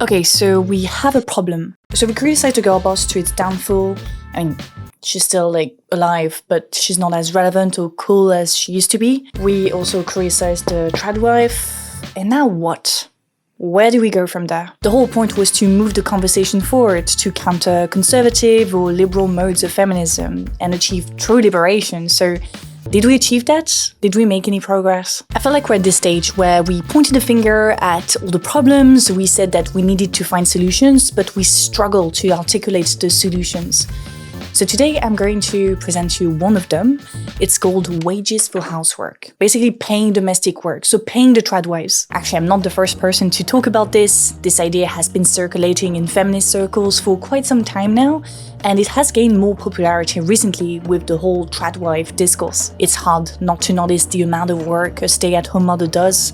Okay, so we have a problem. So we criticize the girl boss to its downfall. I mean, she's still alive, but she's not as relevant or cool as she used to be. We also criticize the tradwife. And now what? Where do we go from there? The whole point was to move the conversation forward, to counter conservative or liberal modes of feminism and achieve true liberation. So did we achieve that? Did we make any progress? I feel like we're at this stage where we pointed the finger at all the problems, we said that we needed to find solutions, but we struggle to articulate the solutions. So today I'm going to present you one of them. It's called wages for housework. Basically paying domestic work, so paying the tradwives. Actually, I'm not the first person to talk about this. This idea has been circulating in feminist circles for quite some time now, and it has gained more popularity recently with the whole tradwife discourse. It's hard not to notice the amount of work a stay-at-home mother does,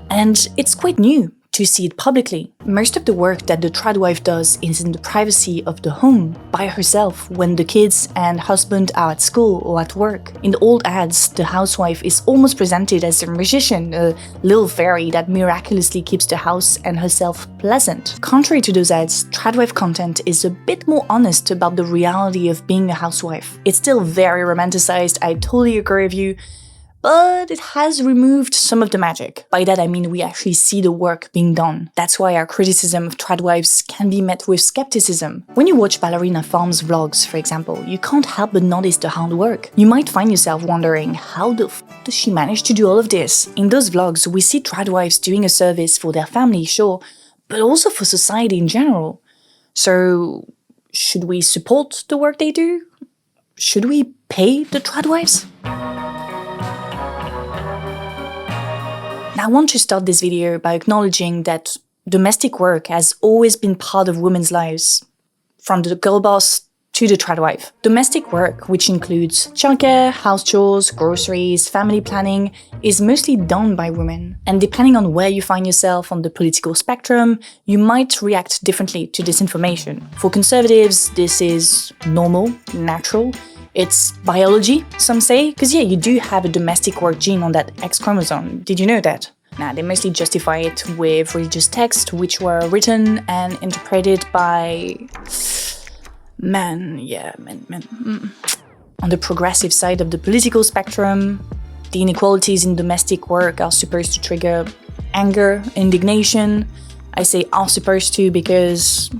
and it's quite new to see it publicly. Most of the work that the tradwife does is in the privacy of the home, by herself, when the kids and husband are at school or at work. In the old ads, the housewife is almost presented as a magician, a little fairy that miraculously keeps the house and herself pleasant. Contrary to those ads, tradwife content is a bit more honest about the reality of being a housewife. It's still very romanticized, I totally agree with you, but it has removed some of the magic. By that I mean we actually see the work being done. That's why our criticism of tradwives can be met with skepticism. When you watch Ballerina Farm's vlogs, for example, you can't help but notice the hard work. You might find yourself wondering, how the f does she manage to do all of this? In those vlogs, we see tradwives doing a service for their family, sure, but also for society in general. So, should we support the work they do? Should we pay the tradwives? Now, I want to start this video by acknowledging that domestic work has always been part of women's lives, from the girl boss to the tradwife. Domestic work, which includes childcare, house chores, groceries, family planning, is mostly done by women. And depending on where you find yourself on the political spectrum, you might react differently to this information. For conservatives, this is normal, natural. It's biology, some say, because yeah, you do have a domestic work gene on that X chromosome. Did you know that? Nah, they mostly justify it with religious texts, which were written and interpreted by men. On the progressive side of the political spectrum, the inequalities in domestic work are supposed to trigger anger, indignation. I say are supposed to because,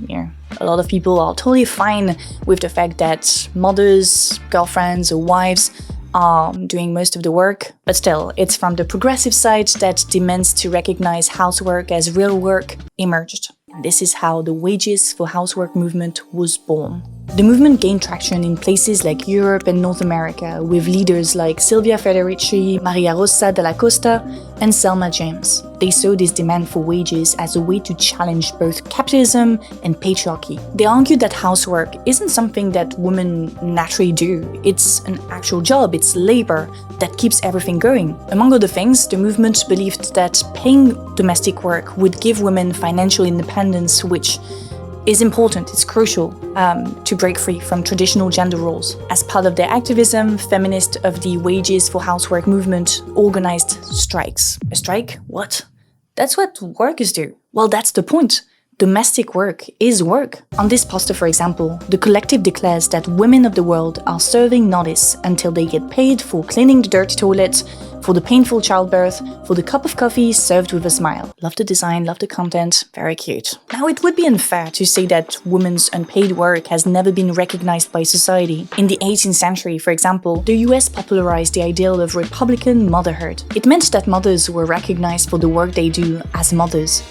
a lot of people are totally fine with the fact that mothers, girlfriends, or wives are doing most of the work. But still, it's from the progressive side that demands to recognize housework as real work emerged. And this is how the wages for housework movement was born. The movement gained traction in places like Europe and North America, with leaders like Silvia Federici, Maria Rosa della Costa, and Selma James. They saw this demand for wages as a way to challenge both capitalism and patriarchy. They argued that housework isn't something that women naturally do. It's an actual job, it's labor that keeps everything going. Among other things, the movement believed that paying domestic work would give women financial independence, which is important, it's crucial to break free from traditional gender roles. As part of their activism, feminists of the wages for housework movement organized strikes. A strike? What? That's what workers do. Well, that's the point. Domestic work is work. On this poster, for example, the collective declares that women of the world are serving notice until they get paid for cleaning the dirty toilet, for the painful childbirth, for the cup of coffee served with a smile. Love the design, love the content, very cute. Now, it would be unfair to say that women's unpaid work has never been recognized by society. In the 18th century, for example, the US popularized the ideal of Republican motherhood. It meant that mothers were recognized for the work they do as mothers,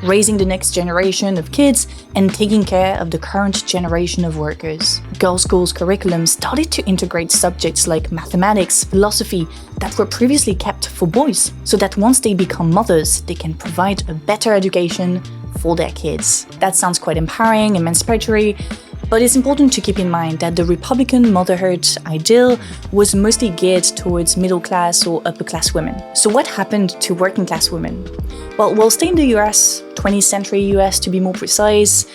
raising the next generation of kids and taking care of the current generation of workers. Girls' schools curriculum started to integrate subjects like mathematics, philosophy, that were previously kept for boys, so that once they become mothers, they can provide a better education for their kids. That sounds quite empowering, emancipatory, but it's important to keep in mind that the Republican motherhood ideal was mostly geared towards middle-class or upper-class women. So what happened to working-class women? Well, we'll stay in the US, 20th century US to be more precise.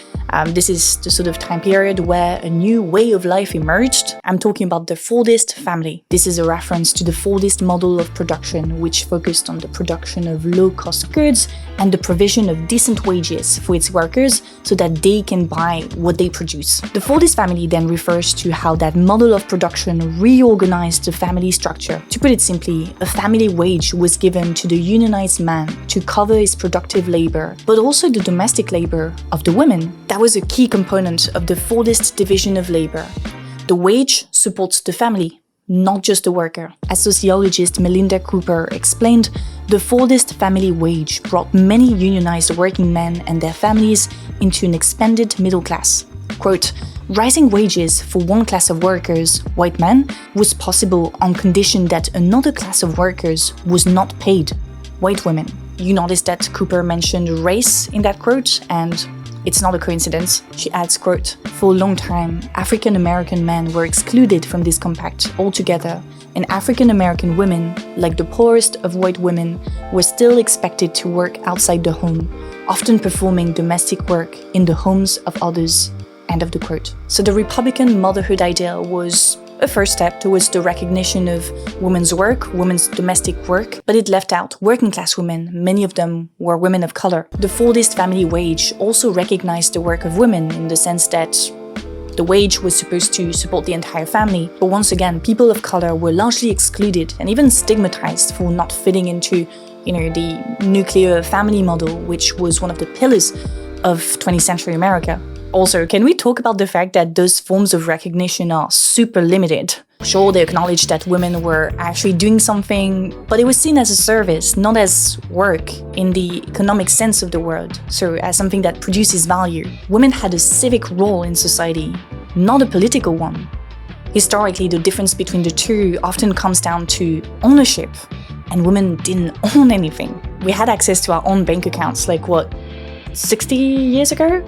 This is the sort of time period where a new way of life emerged. I'm talking about the Fordist family. This is a reference to the Fordist model of production, which focused on the production of low-cost goods and the provision of decent wages for its workers so that they can buy what they produce. The Fordist family then refers to how that model of production reorganized the family structure. To put it simply, a family wage was given to the unionized man to cover his productive labor, but also the domestic labor of the women. That was a key component of the Fordist division of labor. The wage supports the family, not just the worker. As sociologist Melinda Cooper explained, the Fordist family wage brought many unionized working men and their families into an expanded middle class. Quote, rising wages for one class of workers, white men, was possible on condition that another class of workers was not paid, white women. You notice that Cooper mentioned race in that quote, and it's not a coincidence. She adds, quote, for a long time, African American men were excluded from this compact altogether, and African American women, like the poorest of white women, were still expected to work outside the home, often performing domestic work in the homes of others. End of the quote. So the Republican motherhood ideal was a first step towards the recognition of women's work, women's domestic work, but it left out working class women. Many of them were women of color. The Fordist family wage also recognized the work of women in the sense that the wage was supposed to support the entire family, but once again, people of color were largely excluded and even stigmatized for not fitting into, the nuclear family model, which was one of the pillars of 20th century America. Also, can we talk about the fact that those forms of recognition are super limited? Sure, they acknowledge that women were actually doing something, but it was seen as a service, not as work in the economic sense of the word, so as something that produces value. Women had a civic role in society, not a political one. Historically, the difference between the two often comes down to ownership, and women didn't own anything. We had access to our own bank accounts, 60 years ago?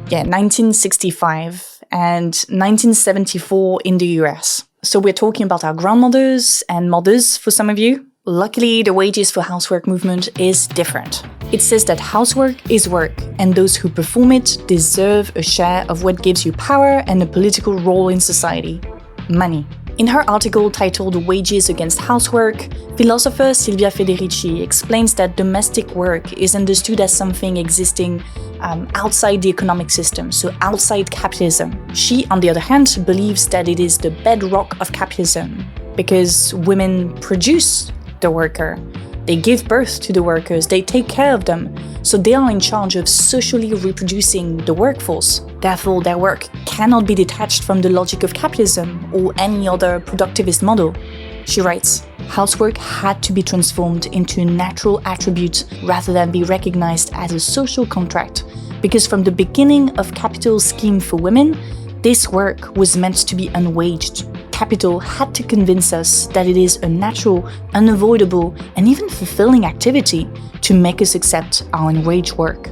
Yeah, 1965 and 1974 in the US. So we're talking about our grandmothers and mothers for some of you. Luckily, the wages for housework movement is different. It says that housework is work, and those who perform it deserve a share of what gives you power and a political role in society: money. In her article titled Wages Against Housework, philosopher Silvia Federici explains that domestic work is understood as something existing outside the economic system, so outside capitalism. She, on the other hand, believes that it is the bedrock of capitalism, because women produce the worker, they give birth to the workers, they take care of them, so they are in charge of socially reproducing the workforce. Therefore, their work cannot be detached from the logic of capitalism or any other productivist model. She writes, housework had to be transformed into a natural attribute rather than be recognized as a social contract, because from the beginning of capital's scheme for women, this work was meant to be unwaged. Capital had to convince us that it is a natural, unavoidable, and even fulfilling activity to make us accept our unwaged work.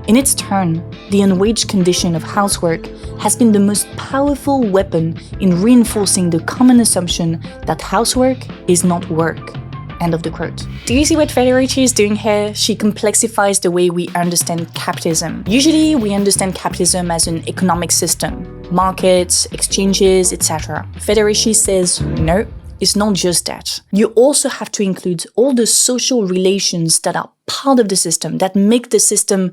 In its turn, the unwaged condition of housework has been the most powerful weapon in reinforcing the common assumption that housework is not work. End of the quote. Do you see what Federici is doing here? She complexifies the way we understand capitalism. Usually, we understand capitalism as an economic system, markets, exchanges, etc. Federici says, no, it's not just that. You also have to include all the social relations that are part of the system, that make the system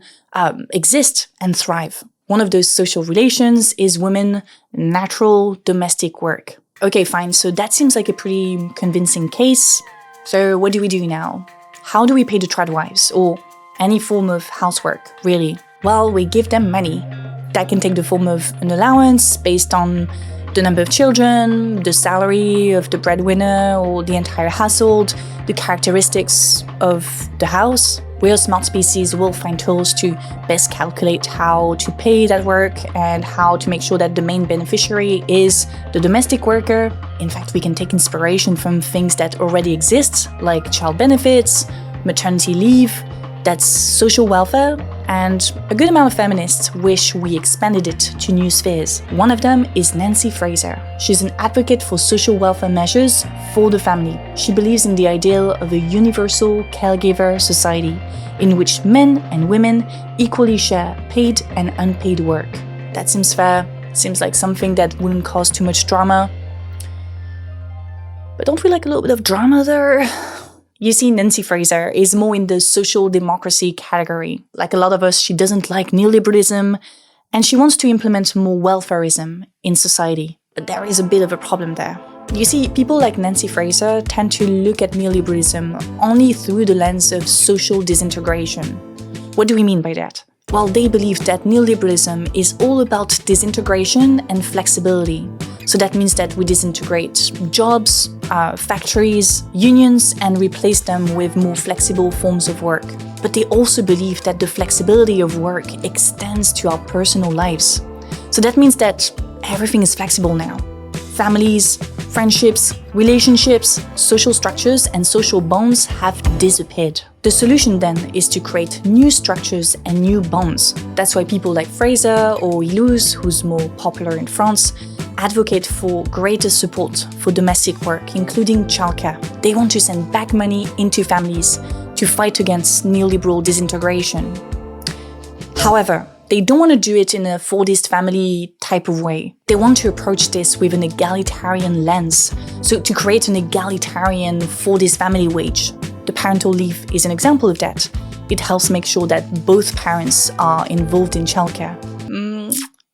exist and thrive. One of those social relations is women's natural domestic work. Okay, fine, so that seems like a pretty convincing case. So what do we do now? How do we pay the tradwives, or any form of housework, really? Well, we give them money. That can take the form of an allowance based on the number of children, the salary of the breadwinner or the entire household, the characteristics of the house. We as smart species will find tools to best calculate how to pay that work and how to make sure that the main beneficiary is the domestic worker. In fact, we can take inspiration from things that already exist, like child benefits, maternity leave. That's social welfare. and a good amount of feminists wish we expanded it to new spheres. One of them is Nancy Fraser. She's an advocate for social welfare measures for the family. She believes in the ideal of a universal caregiver society in which men and women equally share paid and unpaid work. That seems fair. Seems like something that wouldn't cause too much drama. But don't we like a little bit of drama there? You see, Nancy Fraser is more in the social democracy category. Like a lot of us, she doesn't like neoliberalism, and she wants to implement more welfarism in society. But there is a bit of a problem there. You see, people like Nancy Fraser tend to look at neoliberalism only through the lens of social disintegration. What do we mean by that? Well, they believe that neoliberalism is all about disintegration and flexibility. So that means that we disintegrate jobs, factories, unions, and replace them with more flexible forms of work. But they also believe that the flexibility of work extends to our personal lives. So that means that everything is flexible now. Families, friendships, relationships, social structures, and social bonds have disappeared. The solution then is to create new structures and new bonds. That's why people like Fraser or Illouz, who's more popular in France, advocate for greater support for domestic work, including childcare. They want to send back money into families to fight against neoliberal disintegration. However, they don't want to do it in a Fordist family type of way. They want to approach this with an egalitarian lens, so to create an egalitarian Fordist family wage. The parental leave is an example of that. It helps make sure that both parents are involved in childcare.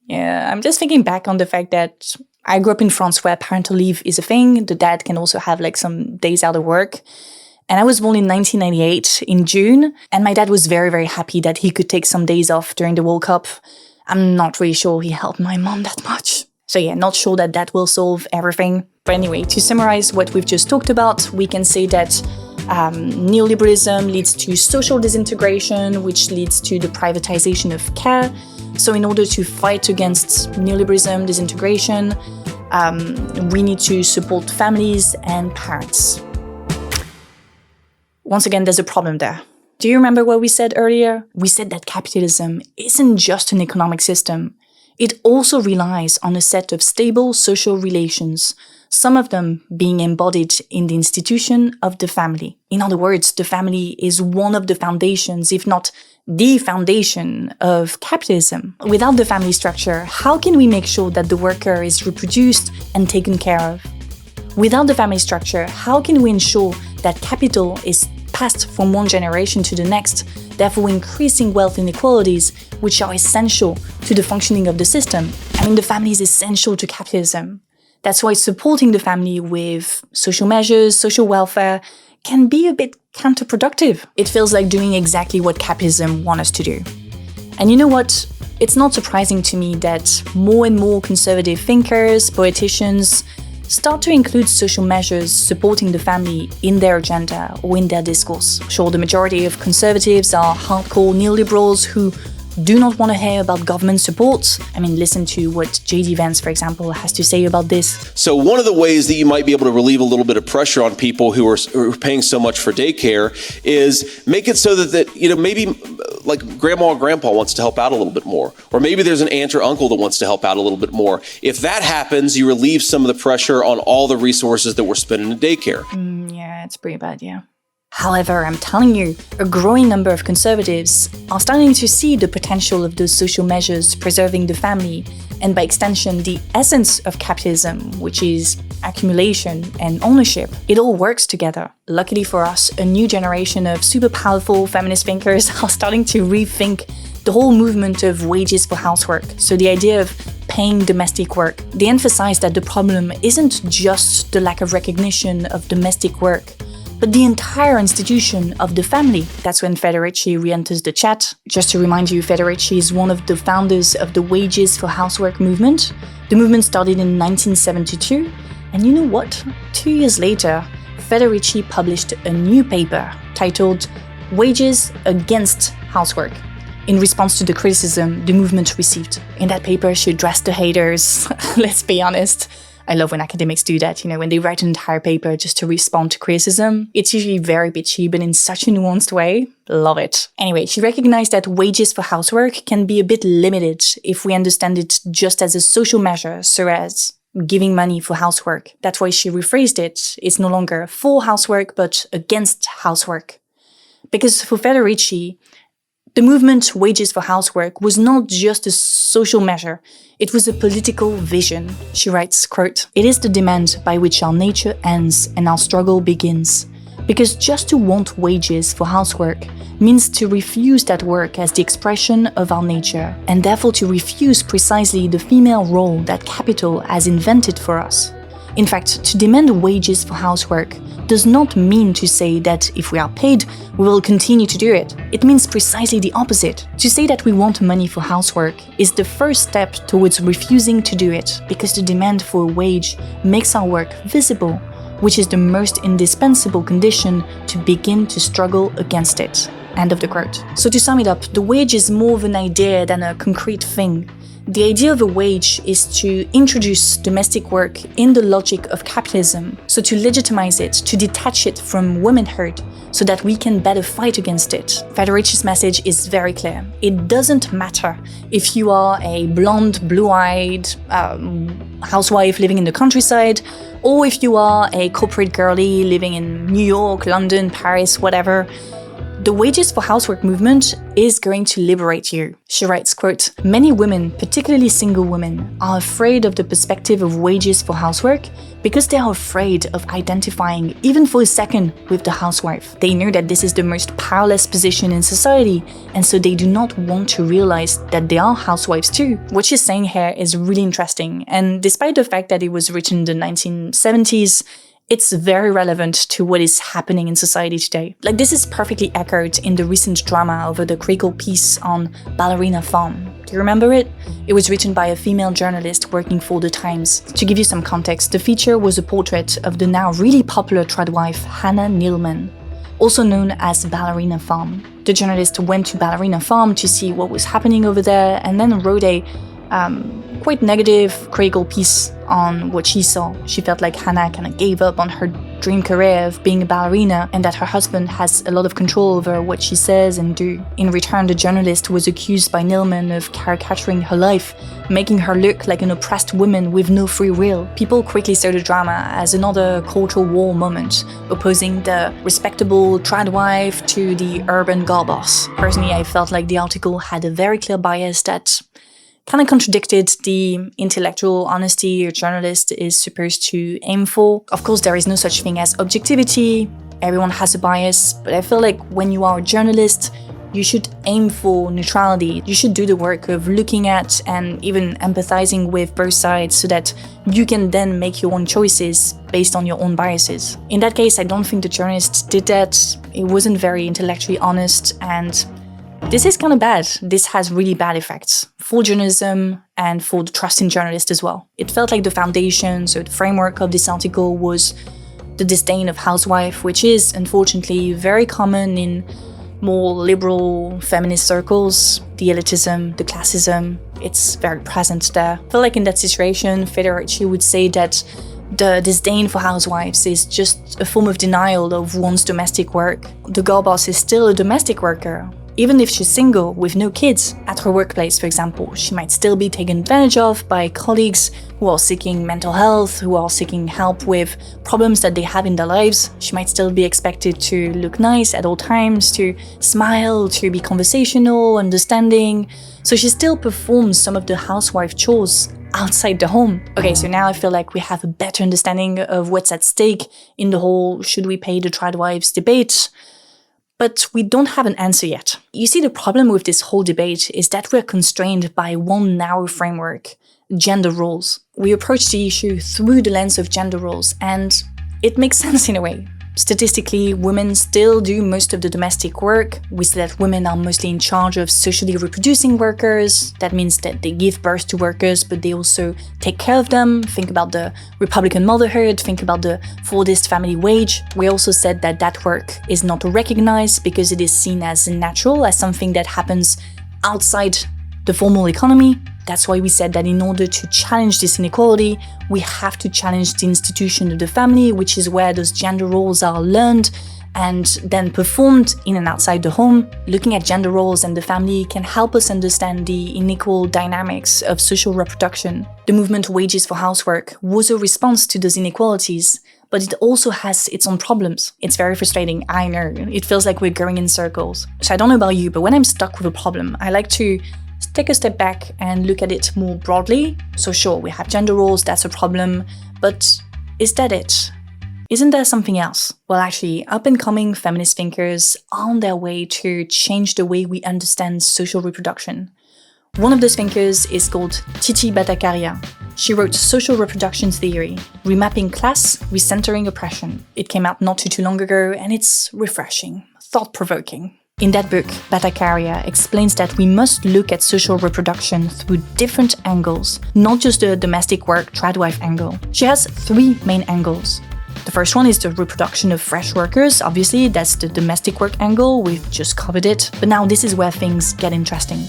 Yeah, I'm just thinking back on the fact that I grew up in France where parental leave is a thing. The dad can also have like some days out of work. And I was born in 1998 in June, and my dad was very, very happy that he could take some days off during the World Cup. I'm not really sure he helped my mom that much. So yeah, not sure that that will solve everything. But anyway, to summarize what we've just talked about, we can say that neoliberalism leads to social disintegration, which leads to the privatization of care. So in order to fight against neoliberalism, disintegration, we need to support families and parents. Once again, there's a problem there. Do you remember what we said earlier? We said that capitalism isn't just an economic system. It also relies on a set of stable social relations, some of them being embodied in the institution of the family. In other words, the family is one of the foundations, if not the foundation of capitalism. Without the family structure, how can we make sure that the worker is reproduced and taken care of? Without the family structure, how can we ensure that capital is passed from one generation to the next, therefore increasing wealth inequalities, which are essential to the functioning of the system? I mean, the family is essential to capitalism. That's why supporting the family with social measures, social welfare, can be a bit counterproductive. It feels like doing exactly what capitalism wants us to do. And you know what? It's not surprising to me that more and more conservative thinkers, politicians, start to include social measures supporting the family in their agenda or in their discourse. Sure, the majority of conservatives are hardcore neoliberals who do not want to hear about government support. I mean, listen to what J.D. Vance, for example, has to say about this. So one of the ways that you might be able to relieve a little bit of pressure on people who are paying so much for daycare is make it so that maybe like grandma or grandpa wants to help out a little bit more. Or maybe there's an aunt or uncle that wants to help out a little bit more. If that happens, you relieve some of the pressure on all the resources that we're spending in daycare. Yeah, it's pretty bad, yeah. However, I'm telling you, a growing number of conservatives are starting to see the potential of those social measures preserving the family, and by extension, the essence of capitalism, which is accumulation and ownership. It all works together. Luckily for us, a new generation of super powerful feminist thinkers are starting to rethink the whole movement of wages for housework. So the idea of paying domestic work. They emphasize that the problem isn't just the lack of recognition of domestic work, but the entire institution of the family. That's when Federici re-enters the chat. Just to remind you, Federici is one of the founders of the Wages for Housework movement. The movement started in 1972, and you know what? 2 years later, Federici published a new paper titled Wages Against Housework, in response to the criticism the movement received. In that paper, she addressed the haters. Let's be honest. I love when academics do that, when they write an entire paper just to respond to criticism. It's usually very bitchy, but in such a nuanced way. Love it. Anyway, she recognized that wages for housework can be a bit limited if we understand it just as a social measure, so as giving money for housework. That's why she rephrased it. It's no longer for housework, but against housework. Because for Federici, the movement Wages for Housework was not just a social measure, it was a political vision. She writes, quote, "It is the demand by which our nature ends and our struggle begins. Because just to want wages for housework means to refuse that work as the expression of our nature, and therefore to refuse precisely the female role that capital has invented for us. In fact, to demand wages for housework does not mean to say that if we are paid, we will continue to do it. It means precisely the opposite. To say that we want money for housework is the first step towards refusing to do it, because the demand for a wage makes our work visible, which is the most indispensable condition to begin to struggle against it." End of the quote. So to sum it up, the wage is more of an idea than a concrete thing. The idea of a wage is to introduce domestic work in the logic of capitalism, so to legitimize it, to detach it from womanhood, so that we can better fight against it. Federici's message is very clear. It doesn't matter if you are a blonde, blue-eyed housewife living in the countryside, or if you are a corporate girly living in New York, London, Paris, whatever. The Wages for Housework movement is going to liberate you. She writes, quote, "Many women, particularly single women, are afraid of the perspective of wages for housework because they are afraid of identifying, even for a second, with the housewife. They know that this is the most powerless position in society, and so they do not want to realize that they are housewives too." What she's saying here is really interesting, and despite the fact that it was written in the 1970s, it's very relevant to what is happening in society today. Like, this is perfectly echoed in the recent drama over the critical piece on Ballerina Farm. Do you remember it? It was written by a female journalist working for The Times. To give you some context, the feature was a portrait of the now really popular tradwife Hannah Neilman, also known as Ballerina Farm. The journalist went to Ballerina Farm to see what was happening over there, and then wrote a quite negative, critical piece on what she saw. She felt like Hannah kind of gave up on her dream career of being a ballerina, and that her husband has a lot of control over what she says and do. In return, the journalist was accused by Neilman of caricaturing her life, making her look like an oppressed woman with no free will. People quickly saw the drama as another cultural war moment, opposing the respectable tradwife to the urban girl boss. Personally, I felt like the article had a very clear bias that kind of contradicted the intellectual honesty a journalist is supposed to aim for. Of course, there is no such thing as objectivity. Everyone has a bias, but I feel like when you are a journalist, you should aim for neutrality. You should do the work of looking at and even empathizing with both sides so that you can then make your own choices based on your own biases. In that case, I don't think the journalist did that. It wasn't very intellectually honest, and this is kind of bad. This has really bad effects for journalism and for the trust in journalists as well. It felt like the foundation, so the framework of this article was the disdain of housewife, which is unfortunately very common in more liberal feminist circles. The elitism, the classism, it's very present there. I feel like in that situation, Federici would say that the disdain for housewives is just a form of denial of one's domestic work. The girl boss is still a domestic worker. Even if she's single with no kids, at her workplace, for example, she might still be taken advantage of by colleagues who are seeking mental health, who are seeking help with problems that they have in their lives. She might still be expected to look nice at all times, to smile, to be conversational, understanding. So she still performs some of the housewife chores outside the home. Okay, so now I feel like we have a better understanding of what's at stake in the whole should we pay the tradwives debate. But we don't have an answer yet. You see, the problem with this whole debate is that we're constrained by one narrow framework, gender roles. We approach the issue through the lens of gender roles, and it makes sense in a way. Statistically, women still do most of the domestic work. We say that women are mostly in charge of socially reproducing workers. That means that they give birth to workers, but they also take care of them. Think about the Republican motherhood, think about the Fordist family wage. We also said that that work is not recognized because it is seen as natural, as something that happens outside The formal economy, that's why we said that in order to challenge this inequality, we have to challenge the institution of the family, which is where those gender roles are learned and then performed in and outside the home. Looking at gender roles and the family can help us understand the unequal dynamics of social reproduction. The movement Wages for Housework was a response to those inequalities, but it also has its own problems. It's very frustrating, I know. It feels like we're going in circles. So I don't know about you, but when I'm stuck with a problem, I like to take a step back and look at it more broadly. So sure, we have gender roles, that's a problem, but is that it? Isn't there something else? Well, actually, up-and-coming feminist thinkers are on their way to change the way we understand social reproduction. One of those thinkers is called Titi Bhattacharya. She wrote Social Reproduction Theory, Remapping Class, Recentering Oppression. It came out not too long ago, and it's refreshing, thought-provoking. In that book, Bhattacharya explains that we must look at social reproduction through different angles, not just the domestic work tradwife angle. She has 3 main angles. The first one is the reproduction of fresh workers. Obviously, that's the domestic work angle, we've just covered it. But now this is where things get interesting.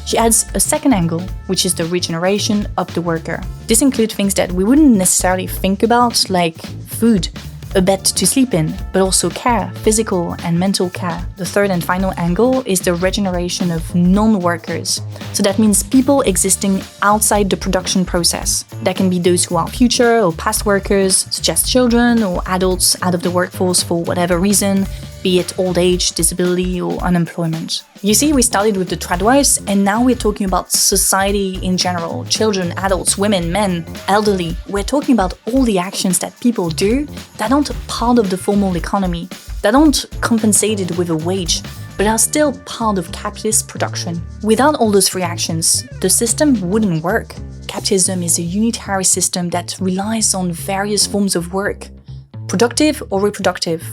She adds a second angle, which is the regeneration of the worker. This includes things that we wouldn't necessarily think about, like food, a bed to sleep in, but also care, physical and mental care. The third and final angle is the regeneration of non-workers. So that means people existing outside the production process. That can be those who are future or past workers, such as children or adults out of the workforce for whatever reason, be it old age, disability, or unemployment. You see, we started with the tradwives, and now we're talking about society in general. Children, adults, women, men, elderly. We're talking about all the actions that people do that aren't part of the formal economy, that aren't compensated with a wage, but are still part of capitalist production. Without all those free actions, the system wouldn't work. Capitalism is a unitary system that relies on various forms of work, productive or reproductive,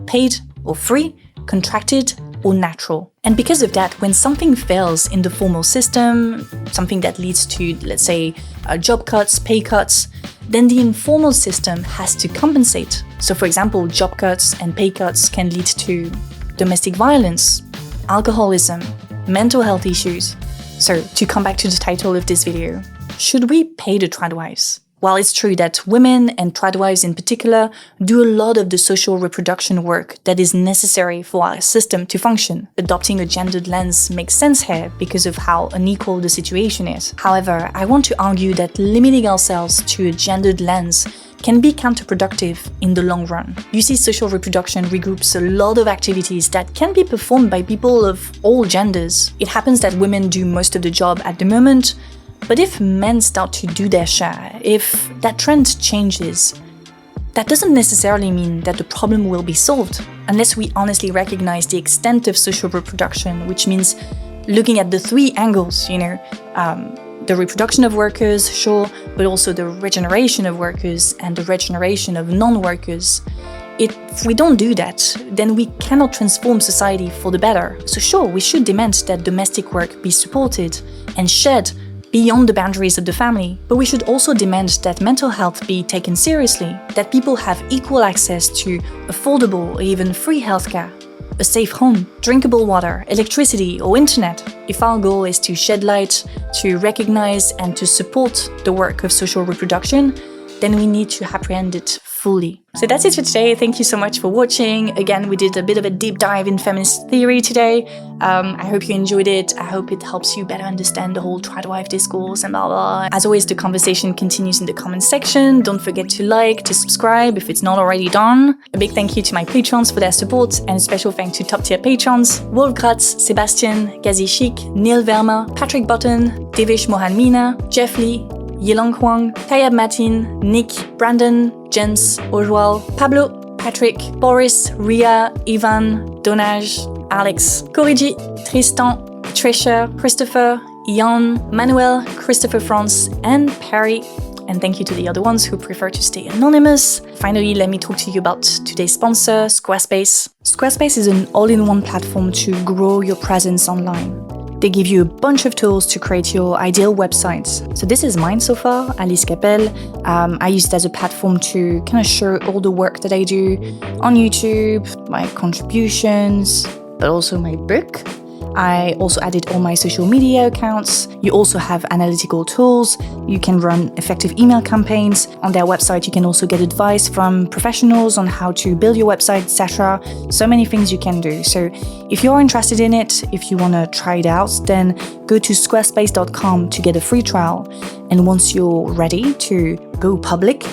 paid or free, contracted or natural. And because of that, when something fails in the formal system, something that leads to, let's say, job cuts, pay cuts, then the informal system has to compensate. So for example, job cuts and pay cuts can lead to domestic violence, alcoholism, mental health issues. So to come back to the title of this video, should we pay the tradwives? While it's true that women, and tradwives in particular, do a lot of the social reproduction work that is necessary for our system to function, adopting a gendered lens makes sense here because of how unequal the situation is. However, I want to argue that limiting ourselves to a gendered lens can be counterproductive in the long run. You see, social reproduction regroups a lot of activities that can be performed by people of all genders. It happens that women do most of the job at the moment, but if men start to do their share, if that trend changes, that doesn't necessarily mean that the problem will be solved, unless we honestly recognize the extent of social reproduction, which means looking at the 3 angles, the reproduction of workers, sure, but also the regeneration of workers and the regeneration of non-workers. If we don't do that, then we cannot transform society for the better. So sure, we should demand that domestic work be supported and shared beyond the boundaries of the family, but we should also demand that mental health be taken seriously, that people have equal access to affordable or even free healthcare, a safe home, drinkable water, electricity or internet. If our goal is to shed light, to recognize and to support the work of social reproduction, then we need to apprehend it fully. So that's it for today. Thank you so much for watching. Again, we did a bit of a deep dive in feminist theory today. I hope you enjoyed it. I hope it helps you better understand the whole tradwife discourse and blah blah. As always, the conversation continues in the comment section. Don't forget to like, to subscribe if it's not already done. A big thank you to my patrons for their support, and a special thanks to top tier patrons Wolf Gratz, Sebastian, Gazi Chic, Neil Verma, Patrick Button, Devish Mohan Meena, Jeff Lee, Yilong Huang, Tayab Matin, Nick, Brandon, Jens, Ojwal, Pablo, Patrick, Boris, Ria, Ivan, Donaj, Alex, Corrigi, Tristan, Trisha, Christopher, Ian, Manuel, Christopher France, and Perry. And thank you to the other ones who prefer to stay anonymous. Finally, let me talk to you about today's sponsor, Squarespace. Squarespace is an all-in-one platform to grow your presence online. They give you a bunch of tools to create your ideal websites. So this is mine so far, Alice Cappell. I use it as a platform to kind of show all the work that I do on YouTube, my contributions, but also my book. I also added all my social media accounts. You also have analytical tools. You can run effective email campaigns. On their website, you can also get advice from professionals on how to build your website, etc. So many things you can do. So if you're interested in it, if you want to try it out, then go to squarespace.com to get a free trial. And once you're ready to go public,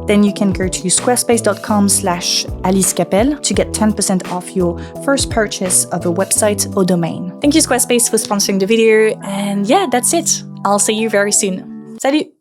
then you can go to squarespace.com/alice.cappelleyt to get 10% off your first purchase of a website or domain. Thank you, Squarespace, for sponsoring the video. And yeah, that's it. I'll see you very soon. Salut!